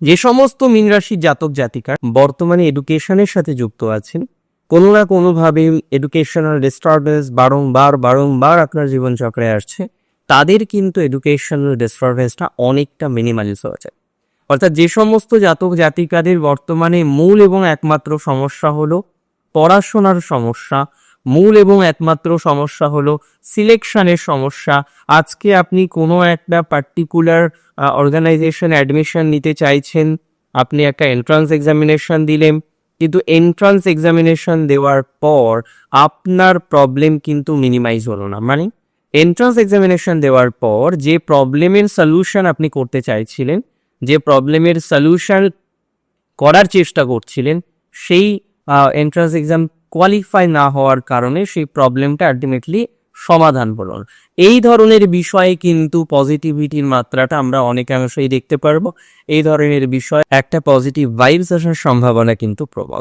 যে সমস্ত মীন রাশির জাতক জাতিকা বর্তমানে এডুকেশনের সাথে যুক্ত আছেন, কোনো না কোনোভাবে এডুকেশনাল ডিস্টারবেন্স বারংবার আপনার জীবনচক্রে আসছে, তাদের কিন্তু এডুকেশনাল ডিস্টারবেন্সটা অনেকটা মিনিমাইজ হয়েছে। অর্থাৎ যে সমস্ত জাতক জাতিকাদের বর্তমানে মূল এবং একমাত্র সমস্যা হলো পড়াশোনার সমস্যা, মূল এবং একমাত্র সমস্যা হলো সিলেকশনের সমস্যা। আজকে আপনি কোনো একটা পার্টিকুলার অর্গানাইজেশন অ্যাডমিশন নিতে চাইছেন, আপনি একটা এন্ট্রান্স এক্সামিনেশন দিলেন, কিন্তু এন্ট্রান্স এক্সামিনেশন দেওয়ার পর আপনার প্রবলেম কিন্তু মিনিমাইজ হলো না। মানে এন্ট্রান্স এক্সামিনেশন দেওয়ার পর যে প্রবলেমের সলিউশন আপনি করতে চাইছিলেন, যে প্রবলেমের সলিউশন করার চেষ্টা করছিলেন, সেই এন্ট্রান্স এক্সাম কোয়ালিফাই না হওয়ার কারণে সেই প্রবলেমটা আলটিমেটলি সমাধান হলো না। এই ধরনের বিষয়ে কিন্তু পজিটিভিটির মাত্রাটা আমরা অনেকাংশেই দেখতে পারবো। এই ধরনের বিষয়ে একটা পজিটিভ ভাইবস আসার সম্ভাবনা কিন্তু প্রবল।